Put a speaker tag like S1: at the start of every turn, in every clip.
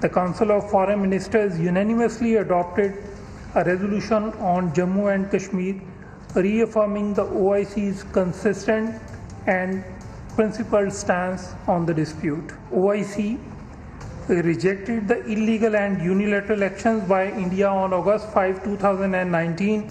S1: The Council of Foreign Ministers unanimously adopted a resolution on Jammu and Kashmir, reaffirming the OIC's consistent and principled stance on the dispute. OIC rejected the illegal and unilateral actions by India on August 5, 2019.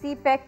S2: CPEC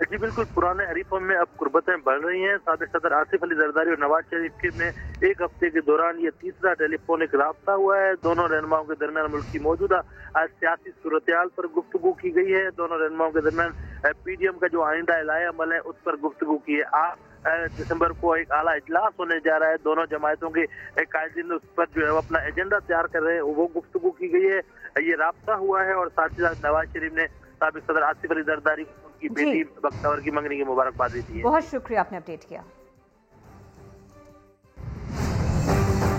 S3: جی بالکل، پرانے حریفوں میں اب قربتیں بڑھ رہی ہیں۔ سابق صدر آصف علی زرداری اور نواز شریف میں ایک ہفتے کے دوران یہ تیسرا ٹیلی فونک رابطہ ہوا ہے۔ دونوں رہنماؤں کے درمیان ملک کی موجودہ سیاسی صورتحال پر گفتگو کی گئی ہے۔ دونوں رہنماؤں کے درمیان پی ڈی ایم کا جو آئندہ علائی عمل ہے اس پر گفتگو کی ہے۔ 8 دسمبر کو ایک اعلیٰ اجلاس ہونے جا رہا ہے، دونوں جماعتوں کے قائدین اس پر جو ہے اپنا ایجنڈا تیار کر رہے ہیں، وہ گفتگو کی گئی ہے۔ یہ رابطہ ہوا ہے اور ساتھ ہی ساتھ نواز شریف نے سابق صدر آصف علی زرداری کی بیٹی بختور کی منگنی کی مبارکباد دی ہے۔
S2: بہت شکریہ، آپ نے اپڈیٹ کیا۔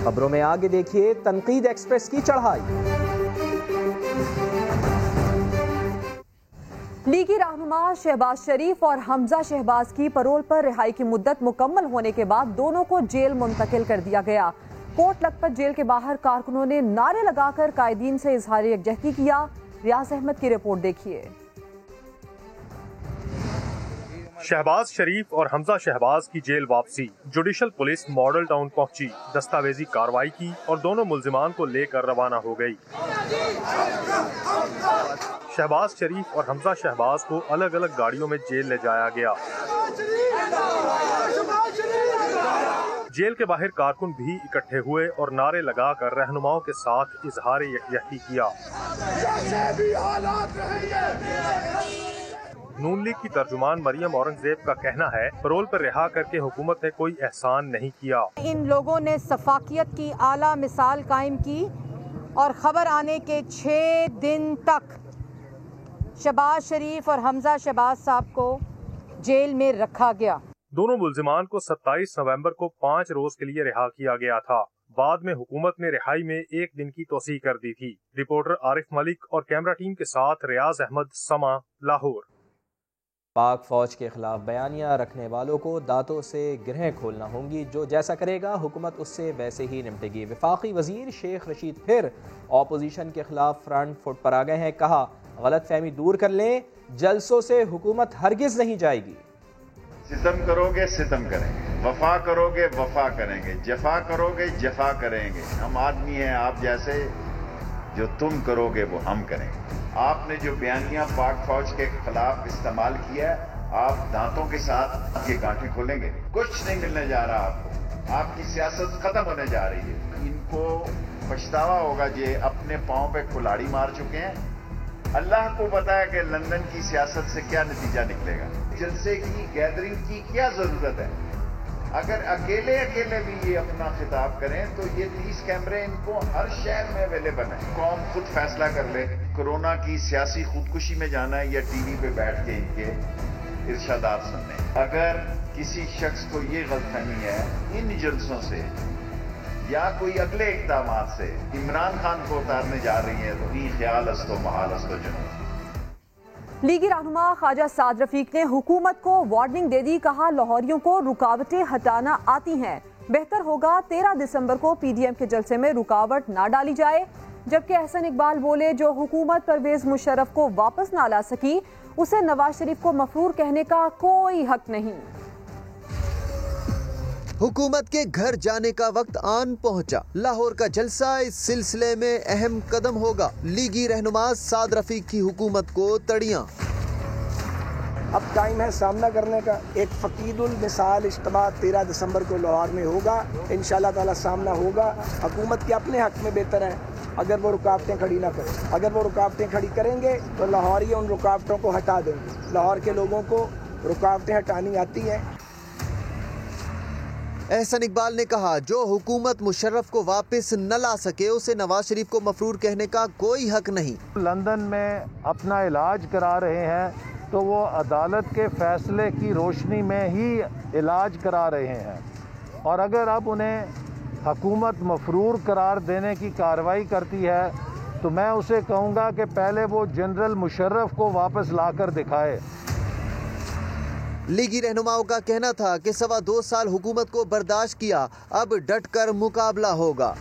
S4: خبروں میں آگے دیکھیے تنقید ایکسپریس کی چڑھائی۔
S5: لیگی رہنما شہباز شریف اور حمزہ شہباز کی پرول پر رہائی کی مدت مکمل ہونے کے بعد دونوں کو جیل منتقل کر دیا گیا۔ کوٹ لکھپت جیل کے باہر کارکنوں نے نعرے لگا کر قائدین سے اظہار یکجہتی کیا۔ ریاض احمد کی رپورٹ دیکھیے۔
S6: شہباز شریف اور حمزہ شہباز کی جیل واپسی، جوڈیشل پولیس ماڈل ٹاؤن پہنچی، دستاویزی کارروائی کی اور دونوں ملزمان کو لے کر روانہ ہو گئی۔ شہباز شریف اور حمزہ شہباز کو الگ الگ گاڑیوں میں جیل لے جایا گیا۔ جیل کے باہر کارکن بھی اکٹھے ہوئے اور نعرے لگا کر رہنماؤں کے ساتھ اظہار یکجہتی کیا۔ نون لیگ کی ترجمان مریم اورنگزیب کا کہنا ہے پرول پر رہا کر کے حکومت نے کوئی احسان نہیں کیا۔
S7: ان لوگوں نے شفافیت کی اعلیٰ مثال قائم کی اور خبر آنے کے 6 دن تک شہباز شریف اور حمزہ شہباز صاحب کو جیل میں رکھا گیا۔
S6: دونوں ملزمان کو 27 نومبر کو 5 روز کے لیے رہا کیا گیا تھا۔ بعد میں حکومت نے رہائی میں 1 دن کی توسیع کر دی تھی۔ رپورٹر عارف ملک اور کیمرہ ٹیم کے ساتھ ریاض احمد، سما، لاہور۔
S4: پاک فوج کے خلاف بیانیہ رکھنے والوں کو دانتوں سے گرہیں کھولنا ہوں گی، جو جیسا کرے گا حکومت اس سے ویسے ہی نمٹے گی۔ وفاقی وزیر شیخ رشید پھر اپوزیشن کے خلاف فرنٹ فٹ پر آ گئے ہیں، کہا غلط فہمی دور کر لیں، جلسوں سے حکومت ہرگز نہیں جائے گی۔
S8: ستم کرو گے ستم کریں گے، وفا کرو گے وفا کریں گے، جفا کرو گے جفا کریں گے۔ ہم آدمی ہیں آپ جیسے، جو تم کرو گے وہ ہم کریں گے۔ آپ نے جو بیانیہ پاک فوج کے خلاف استعمال کیا ہے، آپ دانتوں کے ساتھ یہ گانٹیں کھولیں گے، کچھ نہیں ملنے جا رہا آپ کو۔ آپ کی سیاست ختم ہونے جا رہی ہے۔ ان کو پچھتاوا ہوگا، یہ اپنے پاؤں پہ کلاڑی مار چکے ہیں۔ اللہ کو پتا ہے کہ لندن کی سیاست سے کیا نتیجہ نکلے گا۔ جلسے کی گیدرنگ کی کیا ضرورت ہے؟ اگر اکیلے بھی یہ اپنا خطاب کریں تو یہ 30 کیمرے ان کو ہر شہر میں اویلیبل ہیں۔ قوم خود فیصلہ کر لے کورونا کی سیاسی خودکشی میں جانا ہے یا ٹی وی پہ بیٹھ کے ان کے ارشادات سننے۔ اگر کسی شخص کو یہ غلط فہمی ہے ان جلسوں سے یا کوئی اگلے اقدامات سے عمران خان کو اتارنے جا رہی ہے، تو یہ خیال استو محال استو جنو۔
S5: لیگی رہنما خواجہ سعد رفیق نے حکومت کو وارننگ دے دی، کہا لاہوریوں کو رکاوٹیں ہٹانا آتی ہیں، بہتر ہوگا 13 دسمبر کو پی ڈی ایم کے جلسے میں رکاوٹ نہ ڈالی جائے۔ جبکہ احسن اقبال بولے جو حکومت پرویز مشرف کو واپس نہ لا سکی اسے نواز شریف کو مفرور کہنے کا کوئی حق نہیں۔
S9: حکومت کے گھر جانے کا وقت آن پہنچا، لاہور کا جلسہ اس سلسلے میں اہم قدم ہوگا، لیگی رہنما سعد رفیق کی حکومت کو تڑیاں۔
S10: اب ٹائم ہے سامنا کرنے کا۔ ایک فقید المثال اجتماع 13 دسمبر کو لاہور میں ہوگا، انشاءاللہ تعالی سامنا ہوگا۔ حکومت کے اپنے حق میں بہتر ہے اگر وہ رکاوٹیں کھڑی نہ کریں۔ اگر وہ رکاوٹیں کھڑی کریں گے تو لاہوری ان رکاوٹوں کو ہٹا دیں گے۔ لاہور کے لوگوں کو رکاوٹیں ہٹانی آتی ہیں۔
S9: احسن اقبال نے کہا جو حکومت مشرف کو واپس نہ لا سکے اسے نواز شریف کو مفرور کہنے کا کوئی حق نہیں۔
S11: لندن میں اپنا علاج کرا رہے ہیں تو وہ عدالت کے فیصلے کی روشنی میں ہی علاج کرا رہے ہیں، اور اگر اب انہیں حکومت مفرور قرار دینے کی کارروائی کرتی ہے تو میں اسے کہوں گا کہ پہلے وہ جنرل مشرف کو واپس لا کر دکھائے۔
S9: لیگی رہنماؤں کا کہنا تھا کہ 2.25 سال حکومت کو برداشت کیا، اب ڈٹ کر مقابلہ ہوگا۔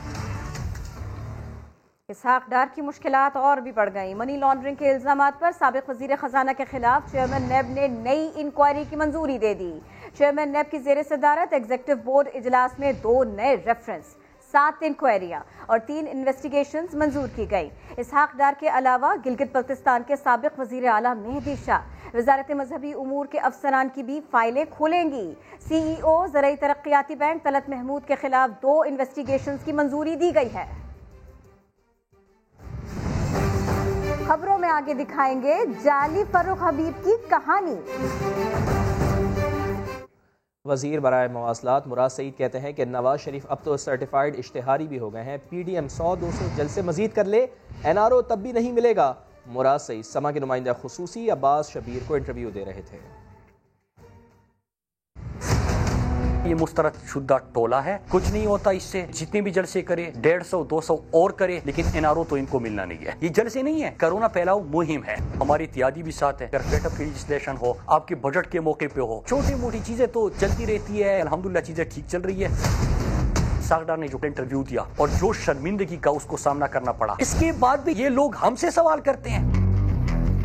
S2: اسحاق ڈار کی مشکلات اور بھی بڑھ گئیں۔ منی لانڈرنگ کے الزامات پر سابق وزیر خزانہ کے خلاف چیئرمین نیب نے نئی انکوائری کی منظوری دے دی۔ چیئرمین نیب کی زیر صدارت ایگزیکٹو بورڈ اجلاس میں 2 نئے ریفرنس 7 انکوائریاں اور 3 انویسٹیگیشنز منظور کی گئیں۔ اسحاق ڈار کے علاوہ گلگت بلتستان کے سابق وزیر اعلیٰ مہدی شاہ وزارت مذہبی امور کے افسران کی بھی فائلیں کھولیں گی۔ سی ای او زرعی ترقیاتی بینک طلعت محمود کے خلاف 2 انویسٹیگیشنز کی منظوری دی گئی ہے۔ خبروں میں آگے دکھائیں گے جعلی فروخ حبیب کی کہانی۔
S4: وزیر برائے مواصلات مراد سعید کہتے ہیں کہ نواز شریف اب تو سرٹیفائیڈ اشتہاری بھی ہو گئے ہیں، پی ڈی ایم 100-200 جلسے مزید کر لے این آر او تب بھی نہیں ملے گا۔ مراد سعید سما کے نمائندہ خصوصی عباس شبیر کو انٹرویو دے رہے تھے۔
S12: یہ مسترد شدہ ٹولہ ہے، کچھ نہیں ہوتا اس سے، جتنے بھی جلسے کرے 150-200 اور کرے، لیکن این آر او تو ان کو ملنا نہیں ہے۔ یہ جلسے نہیں ہے، کرونا پھیلاؤ مہم ہے، ہماری اتحادی بھی ساتھ ہے۔ اگر فیٹ اپ کی لیجسلیشن ہو، آپ کے بجٹ کے موقع پہ ہو، چھوٹی موٹی چیزیں تو چلتی رہتی ہے، الحمدللہ چیزیں ٹھیک چل رہی ہے۔ ساگڈار نے جو انٹرویو دیا اور جو شرمندگی کا اس کو سامنا کرنا پڑا، اس کے بعد بھی یہ لوگ ہم سے سوال کرتے ہیں،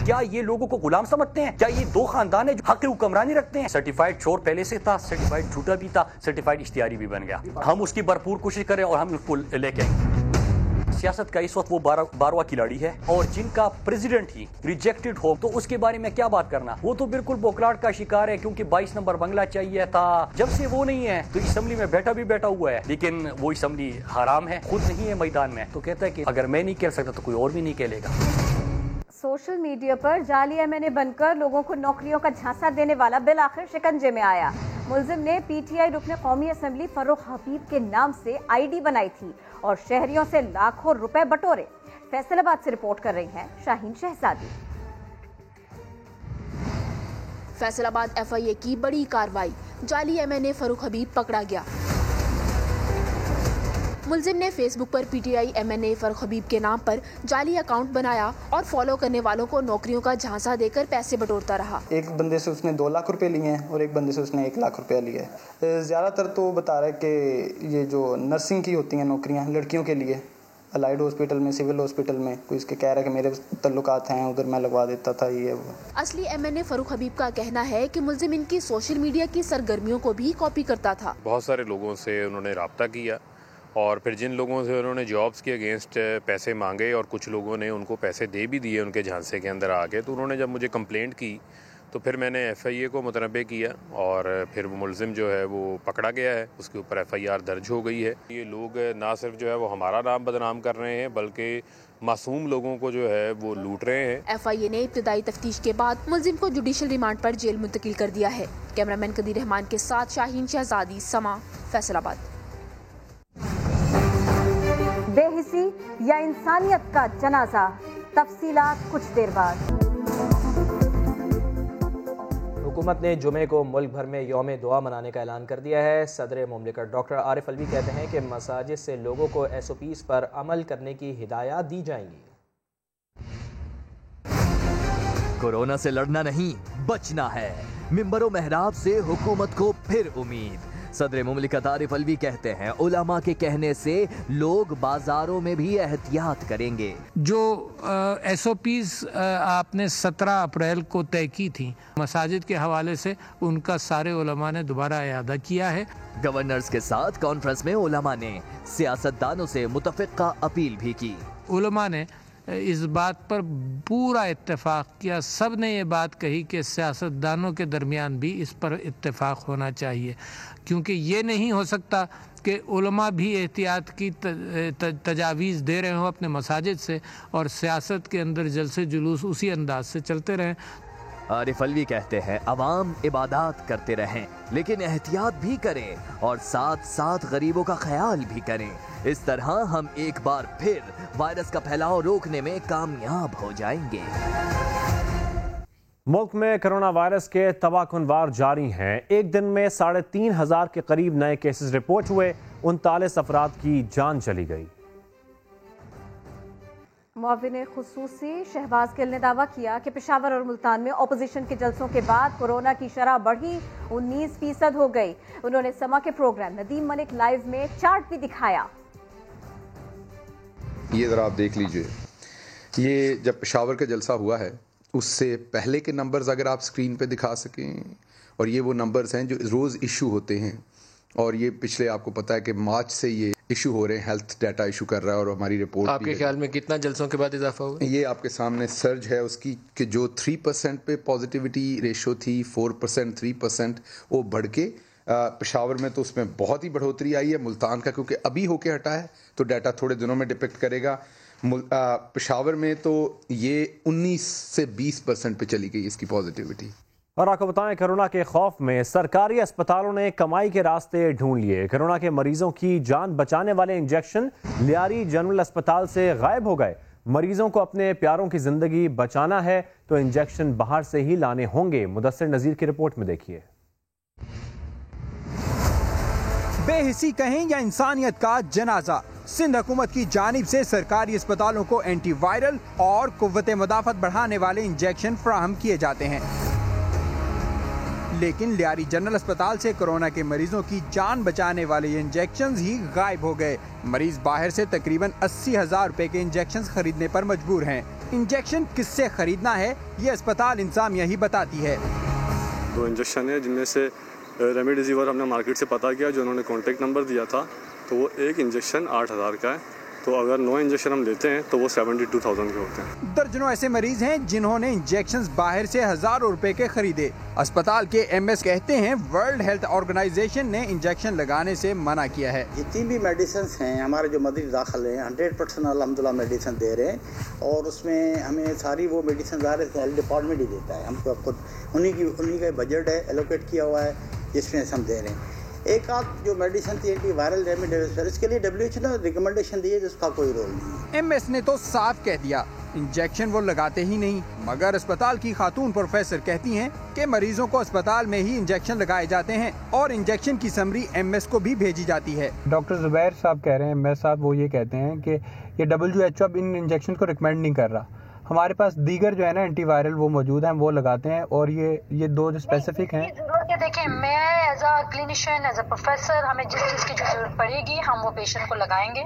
S12: کیا یہ لوگوں کو غلام سمجھتے ہیں؟ کیا یہ 2 خاندان ہیں جو حق حکمرانی رکھتے ہیں؟ سرٹیفائیڈ چور پہلے سے تھا، سرٹیفائیڈ جھوٹا بھی تھا، سرٹیفائیڈ اشتہاری بھی بن گیا۔ ہم اس کی بھرپور کوشش کریں اور ہم اس کو لے کے آئیں۔ سیاست کا اس وقت وہ 12واں کھلاڑی ہے، اور جن کا پریزیڈنٹ ہی ریجیکٹڈ ہو تو اس کے بارے میں کیا بات کرنا؟ وہ تو بالکل بوکلاٹ کا شکار ہے، کیونکہ 22 نمبر بنگلہ چاہیے تھا، جب سے وہ نہیں ہے تو اسمبلی میں بیٹھا ہوا ہے، لیکن وہ اسمبلی حرام ہے، خود نہیں ہے میدان میں، تو کہتا ہے کہ اگر میں نہیں کہہ سکتا تو کوئی اور بھی نہیں کہے گا۔
S2: سوشل میڈیا پر جعلی ایم این اے بن کر لوگوں کو نوکریوں کا جھانسا دینے والا بالآخر شکنجے میں آیا۔ ملزم نے پی ٹی آئی رکن قومی اسمبلی فروخ حبیب کے نام سے آئی ڈی بنائی تھی اور شہریوں سے لاکھوں روپے بٹورے۔ فیصل آباد سے رپورٹ کر رہی ہیں شاہین شہزادی۔
S13: فیصل آباد ایف آئی اے کی بڑی کارروائی، جعلی ایم این اے فروخ حبیب پکڑا گیا۔ ملزم نے فیس بک پر P T I M N A Farrukh Habib کے نام پر جعلی اکاؤنٹ بنایا اور فالو کرنے والوں کو نوکریوں کا جھانسا دے کر پیسے بٹورتا رہا۔
S14: ایک بندے سے اس نے 2 لاکھ روپے لیے ہیں اور ایک بندے سے اس نے 1 لاکھ روپیہ لیا ہے۔ زیادہ تر تو بتا رہا ہے کہ یہ جو نرسنگ کی ہوتی ہیں نوکریاں لڑکیوں کے لیے، الائڈ ہاسپٹل میں، سول ہاسپٹل میں، کوئی اس کے کہہ رہا ہے کہ میرے تعلقات ہیں ادھر میں لگوا دیتا تھا یہ وہ۔
S13: اصلی ایم این اے فروخ حبیب کا کہنا ہے کہ ملزم ان کی سوشل میڈیا کی سرگرمیوں کو بھی کاپی کرتا تھا۔
S15: بہت سارے لوگوں سے انہوں نے رابطہ کیا اور پھر جن لوگوں سے انہوں نے جابس کے اگینسٹ پیسے مانگے اور کچھ لوگوں نے ان کو پیسے دے بھی دیے ان کے جھانسے کے اندر آ کے، تو انہوں نے جب مجھے کمپلینٹ کی تو پھر میں نے ایف آئی اے کو متنبع کیا اور پھر وہ ملزم جو ہے وہ پکڑا گیا ہے، اس کے اوپر ایف آئی آر درج ہو گئی ہے۔ یہ لوگ نہ صرف جو ہے وہ ہمارا نام بدنام کر رہے ہیں بلکہ معصوم لوگوں کو جو ہے وہ لوٹ رہے ہیں۔
S13: ایف آئی اے نے ابتدائی تفتیش کے بعد ملزم کو جوڈیشل ریمانڈ پر جیل منتقل کر دیا ہے۔ کیمرہ مین قدیر رحمان کے ساتھ شاہین شہزادی، سما، فیصل آباد۔
S2: بے حسی یا انسانیت کا جنازہ، تفصیلات کچھ دیر بعد۔
S4: حکومت نے جمعے کو ملک بھر میں یوم دعا منانے کا اعلان کر دیا ہے۔ صدر مملکت ڈاکٹر عارف علوی کہتے ہیں کہ مساجد سے لوگوں کو ایس او پیز پر عمل کرنے کی ہدایات دی جائیں گی۔
S16: کورونا سے لڑنا نہیں، بچنا ہے۔ ممبر و محراب سے حکومت کو پھر امید۔ صدر مملکت عارف علوی کہتے ہیں علماء کے کہنے سے لوگ بازاروں میں بھی احتیاط کریں گے۔
S1: جو ایس او پیز آپ نے 17 اپریل کو طے کی تھی مساجد کے حوالے سے، ان کا سارے علماء نے دوبارہ اعادہ کیا ہے۔
S16: گورنرز کے ساتھ کانفرنس میں علماء نے سیاستدانوں سے متفقہ اپیل بھی کی۔
S1: علماء نے اس بات پر پورا اتفاق کیا، سب نے یہ بات کہی کہ سیاستدانوں کے درمیان بھی اس پر اتفاق ہونا چاہیے، کیونکہ یہ نہیں ہو سکتا کہ علماء بھی احتیاط کی تجاویز دے رہے ہوں اپنے مساجد سے اور سیاست کے اندر جلسے جلوس اسی انداز سے چلتے رہیں۔
S16: عارف علوی کہتے ہیں عوام عبادات کرتے رہیں لیکن احتیاط بھی کریں اور ساتھ ساتھ غریبوں کا خیال بھی کریں، اس طرح ہم ایک بار پھر وائرس کا پھیلاؤ روکنے میں کامیاب ہو جائیں گے۔
S17: ملک میں کرونا وائرس کے تباہ کن وار جاری ہیں۔ ایک دن میں 3500 کے قریب نئے کیسز رپورٹ ہوئے، 39 افراد کی جان چلی گئی۔
S2: معاون خصوصی شہباز گل نے دعویٰ کیا کہ پشاور اور ملتان میں اپوزیشن کے جلسوں کے بعد کورونا کی شرح بڑھی 19% ہو گئی۔ انہوں نے سما کے پروگرام ندیم ملک لائیو میں چارٹ بھی دکھایا۔
S18: یہ ذرا آپ دیکھ لیجئے، یہ جب پشاور کا جلسہ ہوا ہے اس سے پہلے کے نمبرز اگر آپ سکرین پہ دکھا سکیں، اور یہ وہ نمبرز ہیں جو روز ایشو ہوتے ہیں، اور یہ پچھلے آپ کو پتا ہے کہ مارچ سے یہ ایشو ہو رہے ہیں، ہیلتھ ڈیٹا ایشو کر رہا ہے، اور ہماری رپورٹ
S19: آپ کے خیال میں کتنا جلسوں کے بعد اضافہ ہوا؟
S18: یہ آپ کے سامنے سرج ہے اس کی کہ جو 3% پہ پازیٹیوٹی ریشو تھی 4% 3% وہ بڑھ کے پشاور میں تو اس میں بہت ہی بڑھوتری آئی ہے. ملتان کا کیونکہ ابھی ہو کے ہٹا ہے تو ڈیٹا تھوڑے دنوں میں ڈپیکٹ کرے گا. پشاور میں تو یہ 19 سے 20% پہ چلی گئی اس کی پازیٹیوٹی.
S17: اور آپ کو بتائیں کرونا کے خوف میں سرکاری اسپتالوں نے کمائی کے راستے ڈھونڈ لیے. کرونا کے مریضوں کی جان بچانے والے انجیکشن لیاری جنرل اسپتال سے غائب ہو گئے. مریضوں کو اپنے پیاروں کی زندگی بچانا ہے تو انجیکشن باہر سے ہی لانے ہوں گے. مدثر نذیر کی رپورٹ میں دیکھیے.
S20: بے حسی کہیں یا انسانیت کا جنازہ، سندھ حکومت کی جانب سے سرکاری اسپتالوں کو اینٹی وائرل اور قوت مدافعت بڑھانے والے انجیکشن فراہم کیے جاتے ہیں، لیکن لیاری جنرل اسپتال سے کرونا کے مریضوں کی جان بچانے والے یہ انجیکشنز ہی غائب ہو گئے. مریض باہر سے تقریباً 80,000 روپے کے انجیکشنز خریدنے پر مجبور ہیں. انجیکشن کس سے خریدنا ہے یہ اسپتال انتظامیہ ہی بتاتی ہے.
S21: 2 انجیکشن ہیں جن میں سے ریمیڈیزیور ہم نے مارکیٹ سے پتہ کیا، جو انہوں نے کانٹیکٹ نمبر دیا تھا، تو وہ ایک انجیکشن 8,000 کا ہے. تو اگر 9 انجیکشن ہم لیتے ہیں تو وہ 72,000 کے ہوتے ہیں.
S20: درجنوں ایسے مریض ہیں جنہوں نے انجیکشنز باہر سے ہزاروں روپے کے خریدے. اسپتال کے ایم ایس کہتے ہیں ورلڈ ہیلتھ آرگنائزیشن نے انجیکشن لگانے سے منع کیا ہے.
S22: جتنی بھی میڈیسنس ہیں ہمارے جو مریض داخل ہیں 100% الحمدللہ میڈیسن دے رہے ہیں، اور اس میں ہمیں ساری وہ میڈیسن ظاہر ہیلتھ ڈپارٹمنٹ ہی دیتا ہے. ہم کو خود انہی کا بجٹ ہے ایلوکیٹ کیا ہوا ہے جس میں ہم دے رہے ہیں. ایک آدھ جو میڈیسن تھی اینٹی وائرل ریمیڈیزیور، اس کے لیے WHO نے ریکمنڈیشن دی ہے جس کا کوئی رول نہیں ہے.
S20: ایم ایس نے تو صاف کہہ دیا انجیکشن وہ لگاتے ہی نہیں، مگر اسپتال کی خاتون پروفیسر کہتی ہیں کہ مریضوں کو اسپتال میں ہی انجیکشن لگائے جاتے ہیں اور انجیکشن کی سمری ایم ایس کو بھی بھیجی جاتی ہے.
S14: ڈاکٹر زبیر صاحب کہہ رہے ہیں، ایم ایس صاحب وہ یہ کہتے ہیں کہ یہ WHO اب ان انجیکشن کو ریکمینڈ نہیں کر رہا. ہمارے پاس دیگر جو ہے نا اینٹی وائرل وہ موجود ہیں، وہ لگاتے ہیں، اور یہ 2 جو اسپیسیفک ہیں.
S23: دیکھیں میں as a clinician as a professor ہمیں جس چیز کی جو ضرورت پڑے گی ہم وہ پیشنٹ کو لگائیں گے.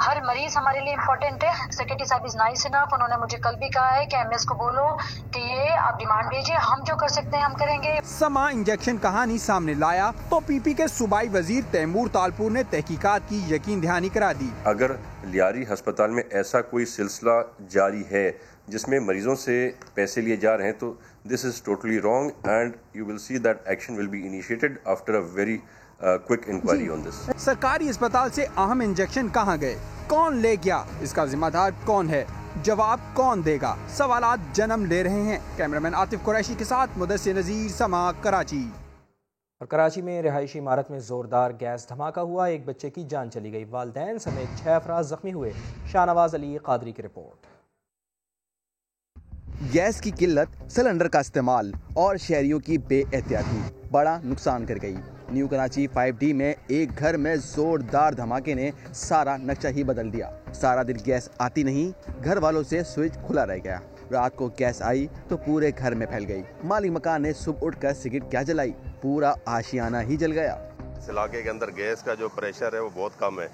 S23: ہر مریض ہمارے لیے امپورٹنٹ ہے. سیکرٹری صاحب از نائس انف، انہوں نے مجھے کل بھی کہا ہے کہ ایم ایس کو بولو کہ یہ آپ ڈیمانڈ بھیجیے، ہم جو کر سکتے ہیں ہم کریں گے.
S20: سما انجیکشن کہانی سامنے لایا تو پی پی کے صوبائی وزیر تیمور تالپور نے تحقیقات کی یقین دہانی کرا دی.
S24: اگر لیاری ہسپتال میں ایسا کوئی سلسلہ جاری ہے جس میں مریضوں سے پیسے لیے جا رہے ہیں تو this is totally wrong and you will see that action will be initiated after a very quick inquiry on this.
S20: سرکاری اسپتال سے اہم انجیکشن کہاں گئے، کون لے گیا، اس کا ذمہ دار کون ہے، جواب کون دے گا؟ سوالات جنم لے رہے ہیں. کیمرامین عاطف قریشی کے ساتھ مدثر نذیر، سما، کراچی.
S4: اور کراچی میں رہائشی عمارت میں زوردار گیس دھماکہ ہوا، ایک بچے کی جان چلی گئی، والدین سمیت 6 افراد زخمی ہوئے. شاہنواز علی قادری کی رپورٹ.
S25: گیس کی قلت، سلنڈر کا استعمال اور شہریوں کی بے احتیاطی بڑا نقصان کر گئی. نیو کراچی 5D میں ایک گھر میں زوردار دھماکے نے سارا نقشہ ہی بدل دیا. سارا دن گیس آتی نہیں، گھر والوں سے سوئچ کھلا رہ گیا. رات کو گیس آئی تو پورے گھر میں پھیل گئی. مالک مکان نے صبح اٹھ کر سگریٹ کیا جلائی، پورا آشیانہ ہی جل گیا.
S26: اس علاقے کے اندر گیس کا جو پریشر ہے وہ بہت کم ہے،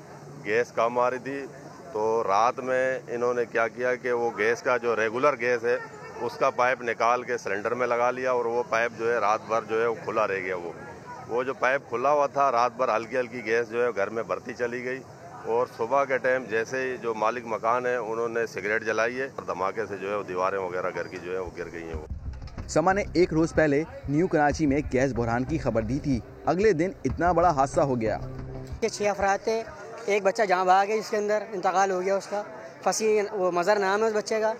S26: گیس کم آ رہی تھی تو رات میں انہوں نے کیا کیا کہ وہ گیس کا جو ریگولر گیس ہے اس کا پائپ نکال کے سلنڈر میں لگا لیا، اور وہ پائپ جو ہے رات بھر جو ہے وہ کھلا رہ گیا. وہ جو پائپ کھلا ہوا تھا رات بھر ہلکی ہلکی گیس جو ہے گھر میں بڑھتی چلی گئی، اور صبح کے ٹائم جیسے ہی جو مالک مکان ہے انہوں نے سگریٹ جلائی ہے اور دھماکے سے جو ہے وہ دیواریں وغیرہ گھر کی جو ہے وہ گر گئی ہیں.
S25: سما نے 1 روز پہلے نیو کراچی میں گیس بحران کی خبر دی تھی، اگلے دن اتنا بڑا حادثہ ہو گیا.
S27: 6 افراد تھے، ایک بچہ جہاں بھاگ گیا جس کے اندر انتقال ہو گیا، اس کا فصیح وہ مظہر نام ہے اس بچے کا،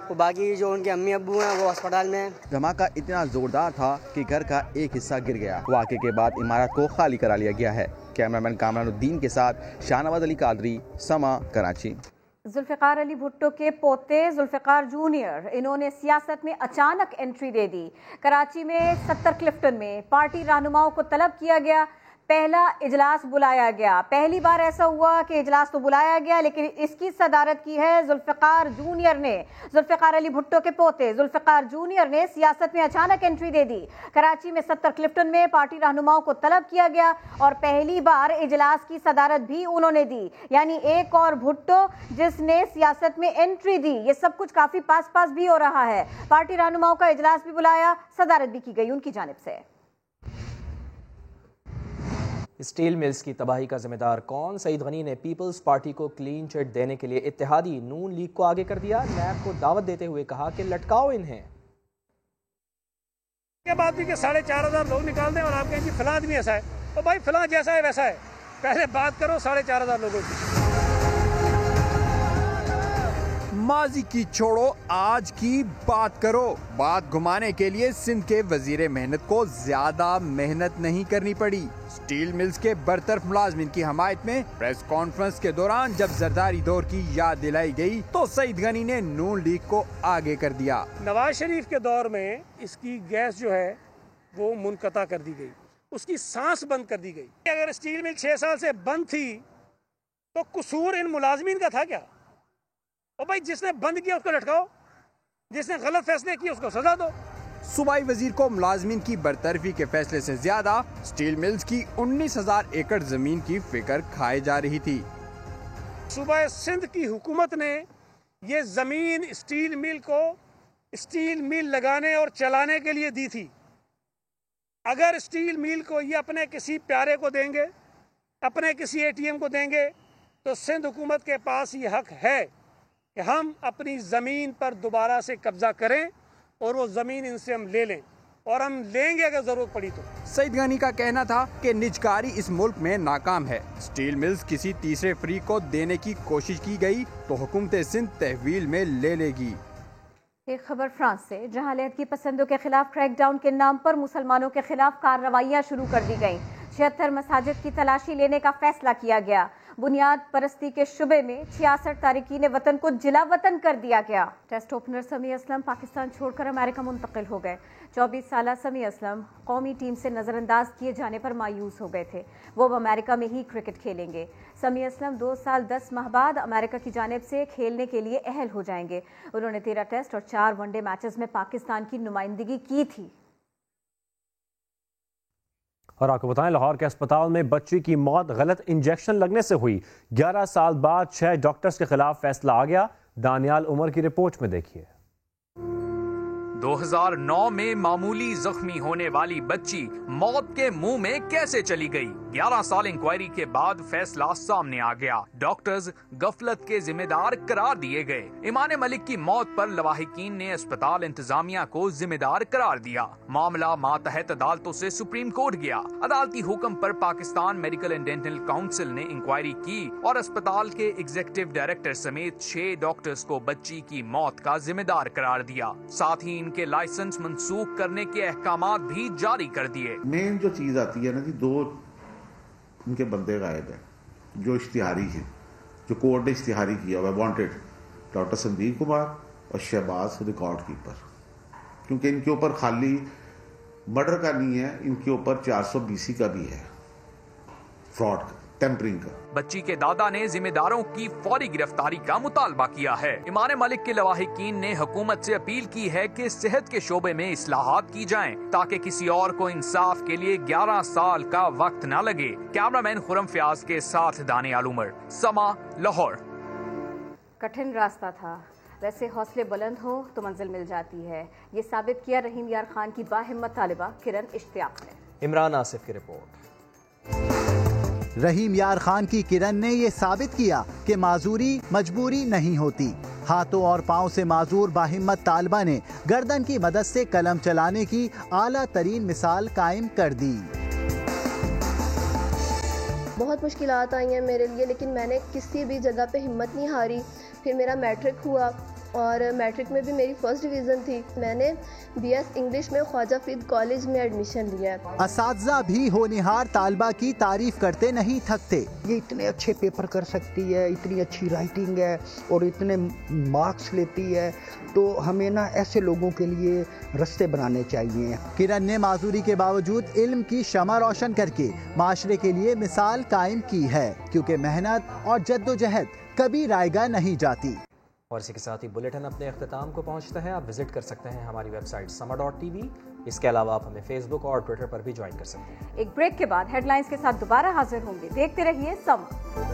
S27: وہ باقی جو ان کے امی ابو ہیں وہ ہسپتال میں.
S25: دھماکہ اتنا زوردار تھا کہ گھر کا ایک حصہ گر گیا. واقعے کے بعد عمارت کو خالی کرا لیا گیا ہے. کیمرامین کامران الدین کے ساتھ شاہنواز علی قادری، سما، کراچی.
S2: ذوالفقار علی بھٹو کے پوتے ذوالفقار جونیئر، انہوں نے سیاست میں اچانک انٹری دے دی. کراچی میں 70 کلفٹن میں پارٹی رہنماؤں کو طلب کیا گیا، پہلا اجلاس بلایا گیا. پہلی بار ایسا ہوا کہ اجلاس تو بلایا گیا لیکن اس کی صدارت کی ہے ذوالفقار جونیئر نے. ذوالفقار علی بھٹو کے پوتے ذوالفقار جونیئر نے سیاست میں اچانک انٹری دے دی. کراچی میں 70 کلفٹن میں پارٹی رہنماؤں کو طلب کیا گیا اور پہلی بار اجلاس کی صدارت بھی انہوں نے دی. یعنی ایک اور بھٹو جس نے سیاست میں انٹری دی. یہ سب کچھ کافی پاس پاس بھی ہو رہا ہے. پارٹی رہنماؤں کا اجلاس بھی بلایا، صدارت بھی کی گئی ان کی جانب سے.
S4: اسٹیل ملز کی تباہی کا ذمہ دار کون؟ سعید غنی نے پیپلز پارٹی کو کلین چٹ دینے کے لیے اتحادی نون لیگ کو آگے کر دیا. نیب کو دعوت دیتے ہوئے کہا کہ لٹکاؤ انہیں.
S5: یہ بات بھی کہ 4,500 لوگ نکال دیں اور آپ کہیں جی فلاں آدمی ایسا ہے، تو بھائی فلاں جیسا ہے ویسا ہے، پہلے بات کرو 4,500 لوگوں کی.
S20: ماضی کی چھوڑو، آج کی بات کرو. بات گھمانے کے لیے سندھ کے وزیر محنت کو زیادہ محنت نہیں کرنی پڑی. اسٹیل ملز کے برطرف ملازمین کی حمایت میں پریس کانفرنس کے دوران جب زرداری دور کی یاد دلائی گئی تو سعید غنی نے نون لیگ کو آگے کر دیا.
S5: نواز شریف کے دور میں اس کی گیس جو ہے وہ منقطع کر دی گئی، اس کی سانس بند کر دی گئی. اگر اسٹیل مل 6 سال سے بند تھی تو قصور ان ملازمین کا تھا کیا؟ اور بھائی جس نے بند کیا اس کو لٹکاؤ، جس نے غلط فیصلے کیے اس کو سزا دو.
S20: صوبائی وزیر کو ملازمین کی برطرفی کے فیصلے سے زیادہ اسٹیل ملز کی 19,000 ایکڑ زمین کی فکر کھائے جا رہی تھی.
S5: صوبہ سندھ کی حکومت نے یہ زمین اسٹیل مل کو اسٹیل مل لگانے اور چلانے کے لیے دی تھی. اگر اسٹیل مل کو یہ اپنے کسی پیارے کو دیں گے، اپنے کسی ATM کو دیں گے، تو سندھ حکومت کے پاس یہ حق ہے کہ ہم اپنی زمین پر دوبارہ سے قبضہ کریں اور وہ زمین ان سے ہم لے لیں، اور ہم لیں گے اگر ضرورت پڑی تو.
S20: سعید غنی کا کہنا تھا کہ نجکاری اس ملک میں ناکام ہے. اسٹیل ملز کسی تیسرے فریق کو دینے کی کوشش کی گئی تو حکومت سندھ تحویل میں لے لے گی.
S2: ایک خبر فرانس سے، جہاں علیحدگی پسندوں کے خلاف کریک ڈاؤن کے نام پر مسلمانوں کے خلاف کارروائیاں شروع کر دی گئیں. 76 مساجد کی تلاشی لینے کا فیصلہ کیا گیا. بنیاد پرستی کے شبے میں 66 تارکین وطن کو جلا وطن کر دیا گیا. ٹیسٹ اوپنر سمیع اسلم پاکستان چھوڑ کر امریکہ منتقل ہو گئے. 24 سالہ سمیع اسلم قومی ٹیم سے نظر انداز کیے جانے پر مایوس ہو گئے تھے. وہ اب امریکہ میں ہی کرکٹ کھیلیں گے. سمیع اسلم 2 سال 10 ماہ بعد امریکہ کی جانب سے کھیلنے کے لیے اہل ہو جائیں گے. انہوں نے 13 ٹیسٹ اور 4 ون ڈے میچز میں پاکستان کی نمائندگی کی تھی.
S17: اور آپ کو بتائیں لاہور کے اسپتال میں بچی کی موت غلط انجیکشن لگنے سے ہوئی. 11 سال بعد 6 ڈاکٹرز کے خلاف فیصلہ آ گیا. دانیال عمر کی رپورٹ میں دیکھیے.
S28: 2009 میں معمولی زخمی ہونے والی بچی موت کے منہ میں کیسے چلی گئی؟ 11 سال انکوائری کے بعد فیصلہ سامنے آ گیا. ڈاکٹرز غفلت کے ذمہ دار قرار دیے گئے. ایمان ملک کی موت پر لواحقین نے اسپتال انتظامیہ کو ذمہ دار قرار دیا. معاملہ ماتحت عدالتوں سے سپریم کورٹ گیا. عدالتی حکم پر Pakistan medical and dental council نے انکوائری کی اور اسپتال کے ایگزیکٹو ڈائریکٹر سمیت 6 ڈاکٹرز کو بچی کی موت کا ذمہ دار قرار دیا. ساتھ ہی کے لائسنس منسوخ کرنے کے احکامات بھی جاری کر دیے.
S3: مین جو چیز آتی ہے نا جی، 2 ان کے بندے غائب ہیں جو اشتہاری ہیں، جو کورٹ نے اشتہاری کیا ہوا وانٹڈ، ڈاکٹر سندیپ کمار اور شہباز ریکارڈ کیپر. کیونکہ ان کے اوپر خالی مرڈر کا نہیں ہے، ان کے اوپر 420 کا بھی ہے، فراڈ کا، ٹیمپرنگ کا.
S28: بچی کے دادا نے ذمہ داروں کی فوری گرفتاری کا مطالبہ کیا ہے. ایمان ملک کے لواحقین نے حکومت سے اپیل کی ہے کہ صحت کے شعبے میں اصلاحات کی جائیں تاکہ کسی اور کو انصاف کے لیے 11 سال کا وقت نہ لگے. کیمرہ مین خرم فیاض کے ساتھ دانیال عمر، سما، لاہور.
S2: کٹھن راستہ تھا، ویسے حوصلے بلند ہو تو منزل مل جاتی ہے. یہ ثابت کیا رحیم یار خان کی باہمت طالبہ کرن اشتیاق نے.
S4: عمران آصف کی رپورٹ.
S25: رحیم یار خان کی کرن نے یہ ثابت کیا کہ معذوری مجبوری نہیں ہوتی. ہاتھوں اور پاؤں سے معذور باہمت طالبہ نے گردن کی مدد سے قلم چلانے کی اعلیٰ ترین مثال قائم کر دی.
S6: بہت مشکلات آئی ہیں میرے لیے، لیکن میں نے کسی بھی جگہ پہ ہمت نہیں ہاری. پھر میرا میٹرک ہوا اور میٹرک میں بھی میری فرسٹ ڈویژن تھی. میں نے BS انگلش میں خواجہ فرید کالج میں ایڈمیشن لیا.
S25: اساتذہ بھی ہونہار طالبہ کی تعریف کرتے نہیں تھکتے.
S7: یہ اتنے اچھے پیپر کر سکتی ہے، اتنی اچھی رائٹنگ ہے اور اتنے مارکس لیتی ہے، تو ہمیں نا ایسے لوگوں کے لیے رستے بنانے چاہیے.
S25: کرن نے معذوری کے باوجود علم کی شمع روشن کر کے معاشرے کے لیے مثال قائم کی ہے، کیونکہ محنت اور جدوجہد کبھی رائیگاں نہیں جاتی.
S4: اور اسی کے ساتھ ہی بلیٹن اپنے اختتام کو پہنچتا ہے. آپ وزٹ کر سکتے ہیں ہماری ویب سائٹ sama.tv. اس کے علاوہ آپ ہمیں فیس بک اور ٹویٹر پر بھی جوائن کر سکتے ہیں.
S2: ایک بریک کے بعد ہیڈ لائنز کے ساتھ دوبارہ حاضر ہوں گے. دیکھتے رہیے سما.